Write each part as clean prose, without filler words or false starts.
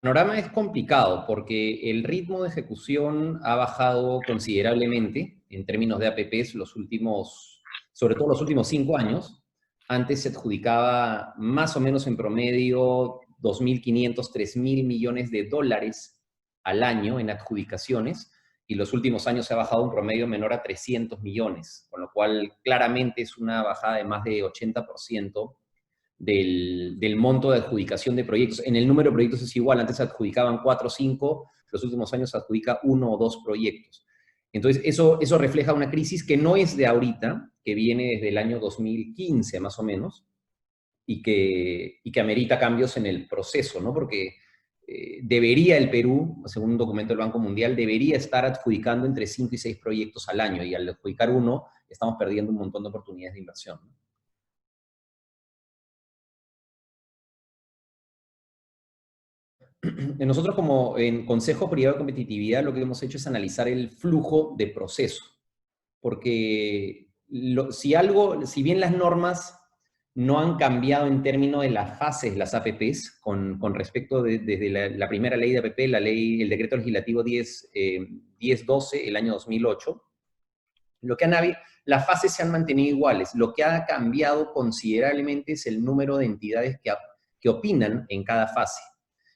panorama es complicado porque el ritmo de ejecución ha bajado considerablemente en términos de APPs sobre todo los últimos 5 años. Antes se adjudicaba más o menos en promedio 2.500, 3.000 millones de dólares al año en adjudicaciones, y los últimos años se ha bajado un promedio menor a 300 millones, con lo cual claramente es una bajada de más de 80% del monto de adjudicación de proyectos. En el número de proyectos es igual, antes se adjudicaban 4 o 5, los últimos años se adjudica 1 o 2 proyectos. Entonces, eso refleja una crisis que no es de ahorita, que viene desde el año 2015 más o menos, y que amerita cambios en el proceso, ¿no? Porque debería el Perú, según un documento del Banco Mundial, debería estar adjudicando entre 5 y 6 proyectos al año, y al adjudicar uno, estamos perdiendo un montón de oportunidades de inversión, ¿no? Nosotros como en Consejo Privado de Competitividad lo que hemos hecho es analizar el flujo de proceso, porque si bien las normas no han cambiado en términos de las fases, las APPs, con respecto desde la primera ley de APP, el decreto legislativo 1012, el año 2008, las fases se han mantenido iguales. Lo que ha cambiado considerablemente es el número de entidades que opinan en cada fase.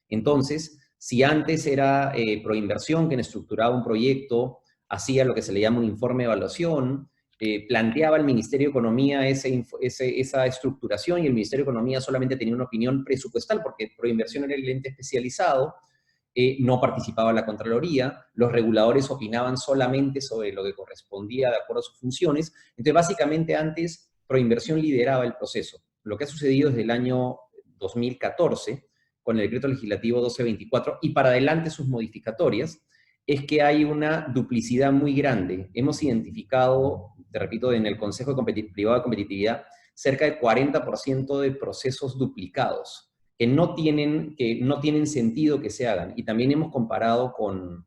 Entonces, si antes era Proinversión quien estructuraba un proyecto, hacía lo que se le llama un informe de evaluación, planteaba al Ministerio de Economía esa estructuración, y el Ministerio de Economía solamente tenía una opinión presupuestal, porque Proinversión era el ente especializado, no participaba la Contraloría, los reguladores opinaban solamente sobre lo que correspondía de acuerdo a sus funciones. Entonces, básicamente antes Proinversión lideraba el proceso. Lo que ha sucedido desde el año 2014, con el decreto legislativo 1224, y para adelante sus modificatorias, es que hay una duplicidad muy grande. Hemos identificado, te repito, en el Consejo Privado de Competitividad, cerca del 40% de procesos duplicados, que no tienen sentido que se hagan. Y también hemos comparado con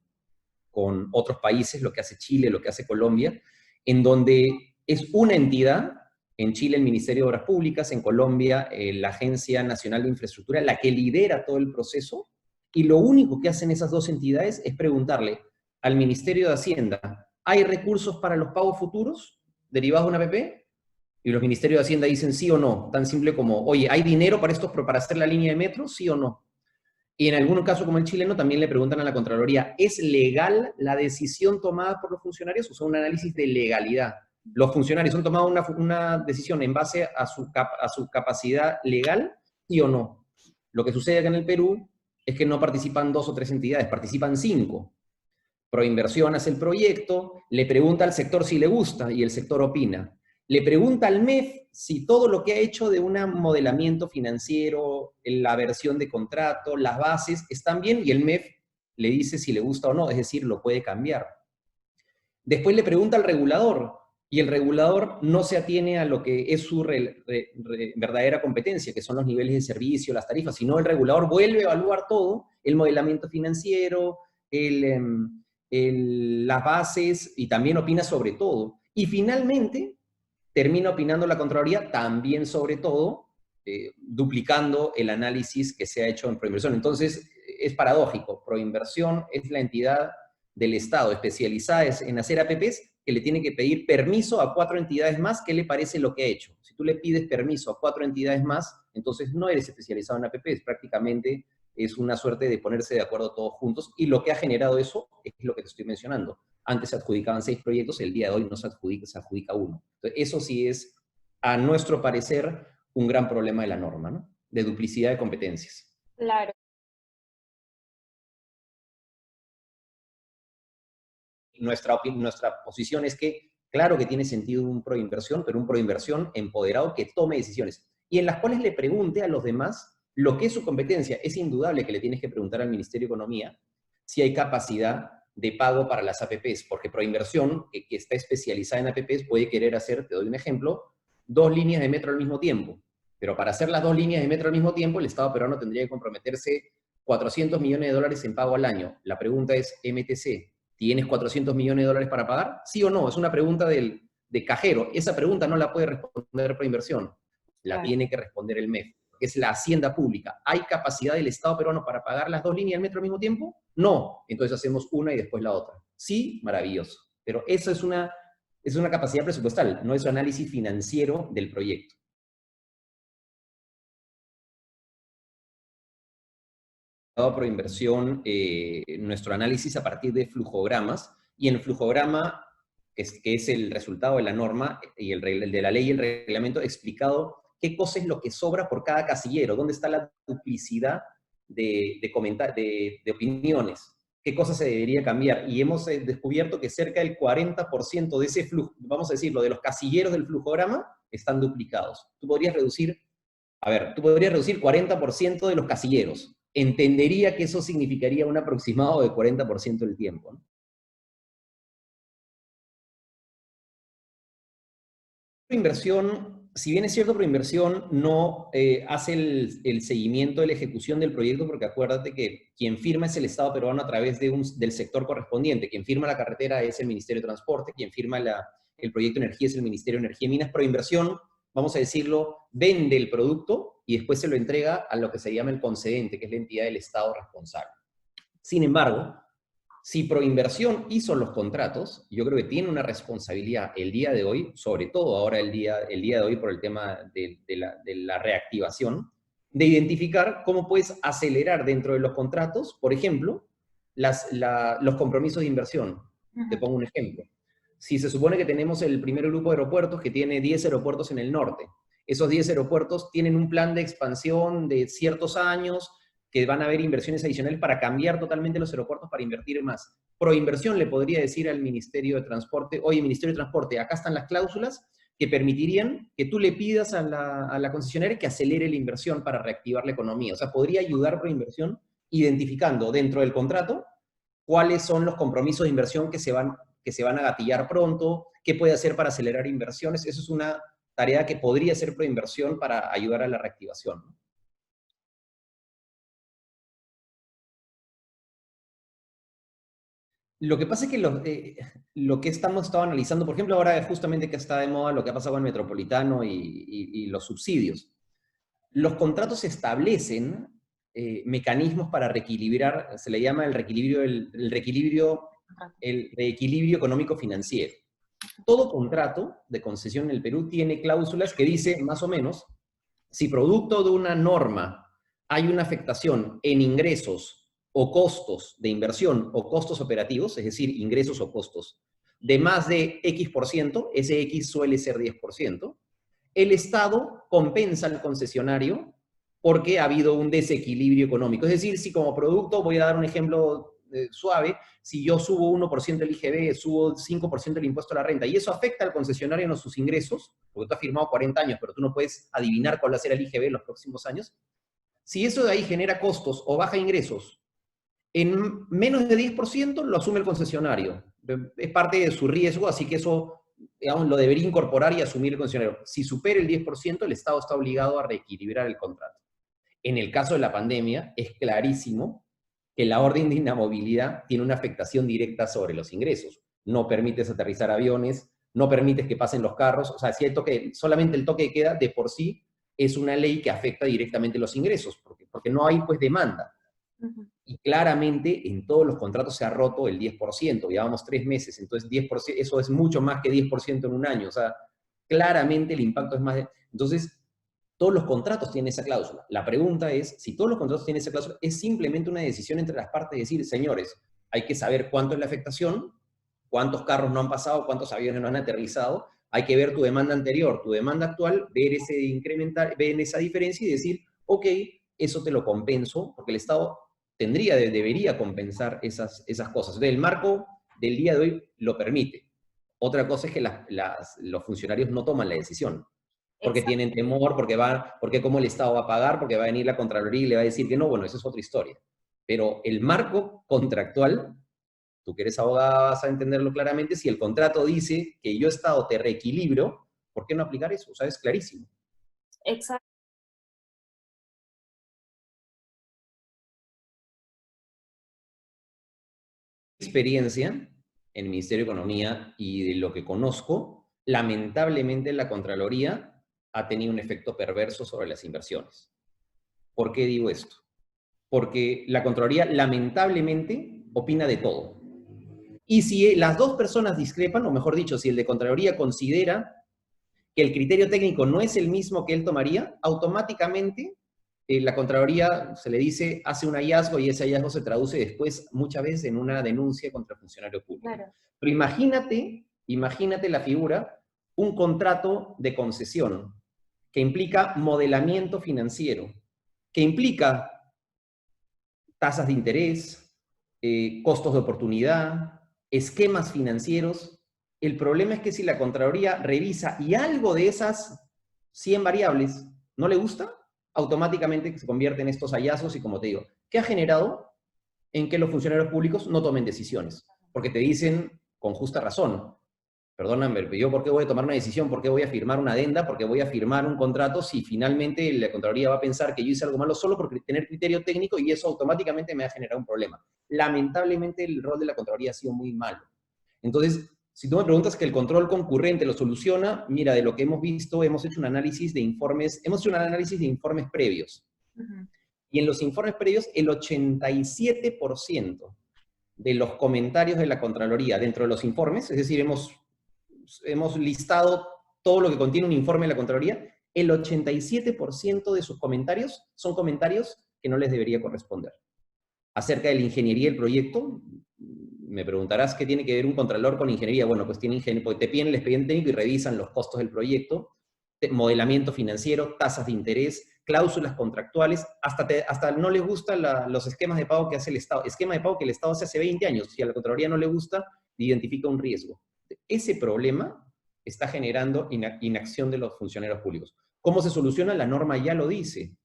otros países, lo que hace Chile, lo que hace Colombia, en donde es una entidad. En Chile el Ministerio de Obras Públicas, en Colombia la Agencia Nacional de Infraestructura, la que lidera todo el proceso, y lo único que hacen esas dos entidades es preguntarle al Ministerio de Hacienda, ¿hay recursos para los pagos futuros derivados de una APP? Y los Ministerios de Hacienda dicen sí o no, tan simple como, oye, ¿hay dinero para hacer la línea de metro? Sí o no. Y en algún caso, como el chileno, también le preguntan a la Contraloría, ¿es legal la decisión tomada por los funcionarios? O sea, un análisis de legalidad. ¿Los funcionarios han tomado una decisión en base a su capacidad legal, sí o no? Lo que sucede acá en el Perú es que no participan 2 o 3 entidades, participan 5. Proinversión hace el proyecto, le pregunta al sector si le gusta y el sector opina. Le pregunta al MEF si todo lo que ha hecho de un modelamiento financiero, la versión de contrato, las bases, están bien, y el MEF le dice si le gusta o no, es decir, lo puede cambiar. Después le pregunta al regulador, y el regulador no se atiene a lo que es su verdadera competencia, que son los niveles de servicio, las tarifas, sino el regulador vuelve a evaluar todo, el modelamiento financiero, las bases, y también opina sobre todo. Y finalmente termina opinando la Contraloría también sobre todo, duplicando el análisis que se ha hecho en Proinversión. Entonces, es paradójico. Proinversión es la entidad del Estado especializada en hacer APPs, que le tiene que pedir permiso a 4 entidades más. ¿Qué le parece lo que ha hecho? Si tú le pides permiso a 4 entidades más, entonces no eres especializado en APPs, prácticamente es una suerte de ponerse de acuerdo todos juntos, y lo que ha generado eso es lo que te estoy mencionando. Antes se adjudicaban 6 proyectos, el día de hoy no se adjudica uno. Entonces, eso sí es, a nuestro parecer, un gran problema de la norma, ¿no? De duplicidad de competencias. Claro. Nuestra posición es que, claro que tiene sentido un proinversión, pero un proinversión empoderado que tome decisiones, y en las cuales le pregunte a los demás lo que es su competencia. Es indudable que le tienes que preguntar al Ministerio de Economía si hay capacidad de pago para las APPs, porque Proinversión, que está especializada en APPs, puede querer hacer, te doy un ejemplo, 2 líneas de metro al mismo tiempo. Pero para hacer las 2 líneas de metro al mismo tiempo, el Estado peruano tendría que comprometerse 400 millones de dólares en pago al año. La pregunta es, MTC, ¿tienes 400 millones de dólares para pagar? ¿Sí o no? Es una pregunta de cajero. Esa pregunta no la puede responder Proinversión, la Claro. tiene que responder el MEF. que es la hacienda pública. ¿Hay capacidad del Estado peruano para pagar las dos líneas del metro al mismo tiempo? No. Entonces hacemos una y después la otra. Sí, maravilloso. Pero eso es una capacidad presupuestal, no es un análisis financiero del proyecto. Proinversión, nuestro análisis a partir de flujogramas, y en el flujograma, que es el resultado de la norma, y el de la ley y el reglamento, explicado qué cosa es lo que sobra por cada casillero, dónde está la duplicidad de opiniones, qué cosas se debería cambiar, y hemos descubierto que cerca del 40% de ese flujo, vamos a decirlo, de los casilleros del flujograma, están duplicados. Tú podrías reducir 40% de los casilleros. Entendería que eso significaría un aproximado de 40% del tiempo, ¿no? Inversión, si bien es cierto, Proinversión no hace el seguimiento de la ejecución del proyecto, porque acuérdate que quien firma es el Estado peruano a través del sector correspondiente. Quien firma la carretera es el Ministerio de Transporte, quien firma el proyecto de energía es el Ministerio de Energía y Minas. Proinversión, vamos a decirlo, vende el producto y después se lo entrega a lo que se llama el concedente, que es la entidad del Estado responsable. Sin embargo, si Proinversión hizo los contratos, yo creo que tiene una responsabilidad el día de hoy, sobre todo ahora el día de hoy por el tema de la reactivación, de identificar cómo puedes acelerar dentro de los contratos, por ejemplo, los compromisos de inversión. Te pongo un ejemplo. Si se supone que tenemos el primer grupo de aeropuertos que tiene 10 aeropuertos en el norte, esos 10 aeropuertos tienen un plan de expansión de ciertos años, que van a haber inversiones adicionales para cambiar totalmente los aeropuertos para invertir más. Proinversión le podría decir al Ministerio de Transporte, oye, Ministerio de Transporte, acá están las cláusulas que permitirían que tú le pidas a la concesionaria que acelere la inversión para reactivar la economía. O sea, podría ayudar Proinversión identificando dentro del contrato cuáles son los compromisos de inversión que se van a gatillar pronto, qué puede hacer para acelerar inversiones. Eso es una tarea que podría hacer Proinversión para ayudar a la reactivación, ¿no? Lo que pasa es que lo que estado analizando, por ejemplo, ahora justamente que está de moda lo que ha pasado con el Metropolitano y los subsidios. Los contratos establecen mecanismos para reequilibrar, se le llama el reequilibrio económico-financiero. Todo contrato de concesión en el Perú tiene cláusulas que dice, más o menos, si producto de una norma hay una afectación en ingresos o costos de inversión o costos operativos, es decir, ingresos o costos, de más de X%, ese X suele ser 10%, el Estado compensa al concesionario porque ha habido un desequilibrio económico. Es decir, si como producto, voy a dar un ejemplo suave, si yo subo 1% el IGB, subo 5% el impuesto a la renta, y eso afecta al concesionario en sus ingresos, porque tú has firmado 40 años, pero tú no puedes adivinar cuál va a ser el IGB en los próximos años, si eso de ahí genera costos o baja ingresos, en menos de 10% lo asume el concesionario. Es parte de su riesgo, así que eso, digamos, lo debería incorporar y asumir el concesionario. Si supera el 10%, el Estado está obligado a reequilibrar el contrato. En el caso de la pandemia, es clarísimo que la orden de inamovilidad tiene una afectación directa sobre los ingresos. No permites aterrizar aviones, no permites que pasen los carros, o sea, si solamente el toque de queda de por sí es una ley que afecta directamente los ingresos, porque no hay pues demanda. Y claramente en todos los contratos se ha roto el 10%, llevamos 3 meses, entonces 10%, eso es mucho más que 10% en un año, o sea, claramente el impacto es más de... Entonces, todos los contratos tienen esa cláusula. La pregunta es, si todos los contratos tienen esa cláusula, es simplemente una decisión entre las partes de decir, señores, hay que saber cuánto es la afectación, cuántos carros no han pasado, cuántos aviones no han aterrizado, hay que ver tu demanda anterior, tu demanda actual, ver esa diferencia y decir, ok, eso te lo compenso, porque el Estado debería compensar esas cosas. Entonces, el marco del día de hoy lo permite. Otra cosa es que los funcionarios no toman la decisión, porque Exacto. tienen temor, porque cómo el Estado va a pagar, porque va a venir la Contraloría y le va a decir que no, bueno, eso es otra historia. Pero el marco contractual, tú que eres abogada vas a entenderlo claramente, si el contrato dice que yo Estado te reequilibro, ¿por qué no aplicar eso? O sea, es clarísimo. Exacto. Experiencia en el Ministerio de Economía y de lo que conozco, lamentablemente la Contraloría ha tenido un efecto perverso sobre las inversiones. ¿Por qué digo esto? Porque la Contraloría lamentablemente opina de todo. Y si las dos personas discrepan, o mejor dicho, si el de Contraloría considera que el criterio técnico no es el mismo que él tomaría, automáticamente la Contraloría se le dice, hace un hallazgo y ese hallazgo se traduce después muchas veces en una denuncia contra el funcionario público. Claro. Pero imagínate la figura, un contrato de concesión que implica modelamiento financiero, que implica tasas de interés, costos de oportunidad, esquemas financieros. El problema es que si la Contraloría revisa y algo de esas 100 variables no le gusta, automáticamente se convierte en estos hallazgos y, como te digo, ¿qué ha generado en que los funcionarios públicos no tomen decisiones? Porque te dicen, con justa razón, perdóname, pero yo ¿por qué voy a tomar una decisión? ¿Por qué voy a firmar una adenda? ¿Por qué voy a firmar un contrato si finalmente la Contraloría va a pensar que yo hice algo malo solo por tener criterio técnico y eso automáticamente me va a generar un problema? Lamentablemente el rol de la Contraloría ha sido muy malo. Entonces, si tú me preguntas que el control concurrente lo soluciona, mira, de lo que hemos visto, hemos hecho un análisis de informes previos. Y en los informes previos, el 87% de los comentarios de la Contraloría dentro de los informes, es decir, hemos listado todo lo que contiene un informe de la Contraloría, el 87% de sus comentarios son comentarios que no les debería corresponder. Acerca de la ingeniería del proyecto, me preguntarás qué tiene que ver un contralor con ingeniería. Bueno, pues porque te piden el expediente técnico y revisan los costos del proyecto, modelamiento financiero, tasas de interés, cláusulas contractuales, hasta no les gustan los esquemas de pago que hace el Estado. Esquema de pago que el Estado hace 20 años. Si a la Contraloría no le gusta, identifica un riesgo. Ese problema está generando inacción de los funcionarios públicos. ¿Cómo se soluciona? La norma ya lo dice.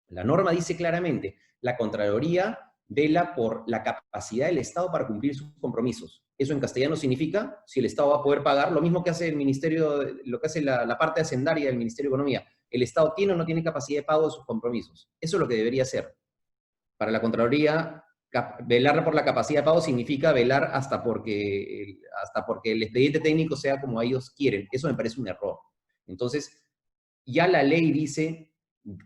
La norma dice claramente, la Contraloría vela por la capacidad del Estado para cumplir sus compromisos. Eso en castellano significa si el Estado va a poder pagar, lo mismo que hace el Ministerio, lo que hace la parte hacendaria del Ministerio de Economía. ¿El Estado tiene o no tiene capacidad de pago de sus compromisos? Eso es lo que debería hacer. Para la Contraloría, velar por la capacidad de pago significa velar hasta porque el expediente técnico sea como ellos quieren. Eso me parece un error. Entonces, ya la ley dice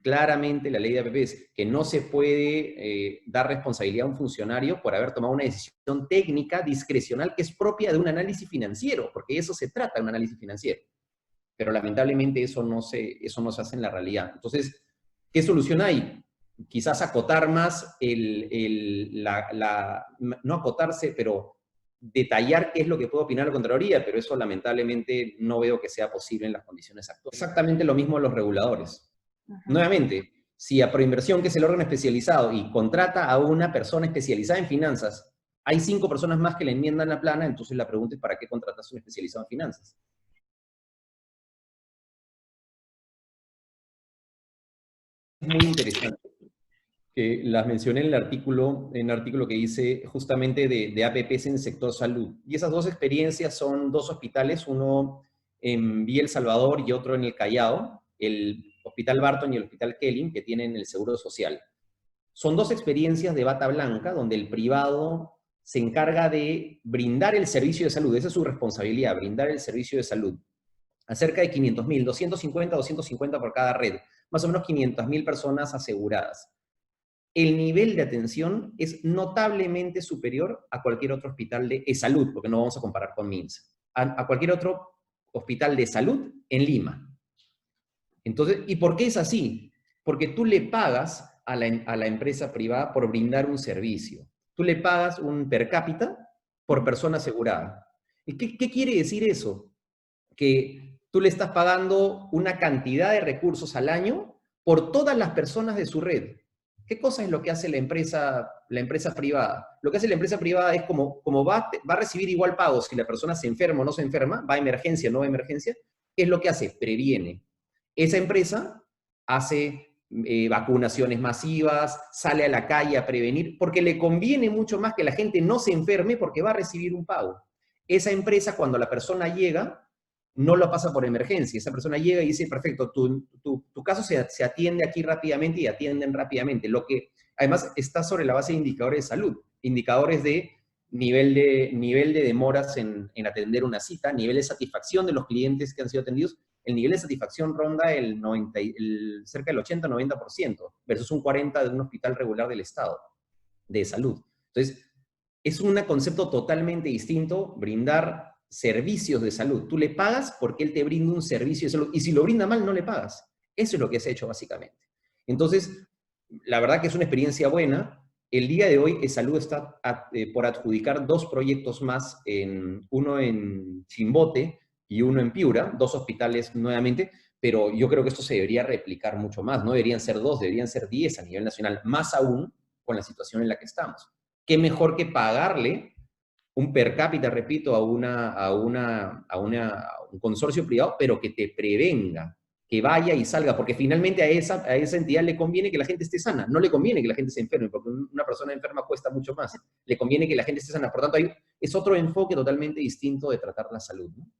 claramente, la ley de APPs, que no se puede dar responsabilidad a un funcionario por haber tomado una decisión técnica discrecional que es propia de un análisis financiero, porque eso se trata de un análisis financiero. Pero lamentablemente eso no se hace en la realidad. Entonces, ¿qué solución hay? Quizás acotar más no acotarse, pero detallar qué es lo que puede opinar la Contraloría, pero eso lamentablemente no veo que sea posible en las condiciones actuales. Exactamente lo mismo a los reguladores. Nuevamente, si a Proinversión, que es el órgano especializado, y contrata a una persona especializada en finanzas, hay 5 personas más que le enmiendan la plana, entonces la pregunta es ¿para qué contratas a un especializado en finanzas? Es muy interesante que las mencioné en el artículo que dice justamente de APPs en el sector salud. Y esas dos experiencias son 2 hospitales, uno en Villa El Salvador y otro en el Callao, el Hospital Barton y el Hospital Kelly, que tienen el Seguro Social. Son 2 experiencias de bata blanca, donde el privado se encarga de brindar el servicio de salud, esa es su responsabilidad, brindar el servicio de salud. A cerca de 500.000, 250 por cada red, más o menos 500.000 personas aseguradas. El nivel de atención es notablemente superior a cualquier otro hospital de salud, porque no vamos a comparar con MIMSS, a cualquier otro hospital de salud en Lima. Entonces, ¿y por qué es así? Porque tú le pagas a la empresa privada por brindar un servicio. Tú le pagas un per cápita por persona asegurada. ¿Y qué quiere decir eso? Que tú le estás pagando una cantidad de recursos al año por todas las personas de su red. ¿Qué cosa es lo que hace la empresa privada? Lo que hace la empresa privada es como va a recibir igual pago si la persona se enferma o no se enferma, va a emergencia o no va a emergencia. ¿Qué es lo que hace? Previene. Esa empresa hace vacunaciones masivas, sale a la calle a prevenir, porque le conviene mucho más que la gente no se enferme porque va a recibir un pago. Esa empresa, cuando la persona llega, no lo pasa por emergencia. Esa persona llega y dice, perfecto, tu caso se atiende aquí rápidamente y atienden rápidamente. Lo que además está sobre la base de indicadores de salud, indicadores de nivel de demoras en atender una cita, nivel de satisfacción de los clientes que han sido atendidos, el nivel de satisfacción ronda cerca del 80-90%, versus un 40% de un hospital regular del Estado de salud. Entonces, es un concepto totalmente distinto brindar servicios de salud. Tú le pagas porque él te brinda un servicio de salud, y si lo brinda mal, no le pagas. Eso es lo que se ha hecho básicamente. Entonces, la verdad que es una experiencia buena. El día de hoy, Salud está por adjudicar 2 proyectos más, uno en Chimbote y uno en Piura, 2 hospitales nuevamente, pero yo creo que esto se debería replicar mucho más. No deberían ser 2, deberían ser 10 a nivel nacional, más aún con la situación en la que estamos. ¿Qué mejor que pagarle un per cápita, repito, a un consorcio privado, pero que te prevenga, que vaya y salga, porque finalmente a esa entidad le conviene que la gente esté sana, no le conviene que la gente se enferme, porque una persona enferma cuesta mucho más, le conviene que la gente esté sana. Por tanto, es otro enfoque totalmente distinto de tratar la salud, ¿no?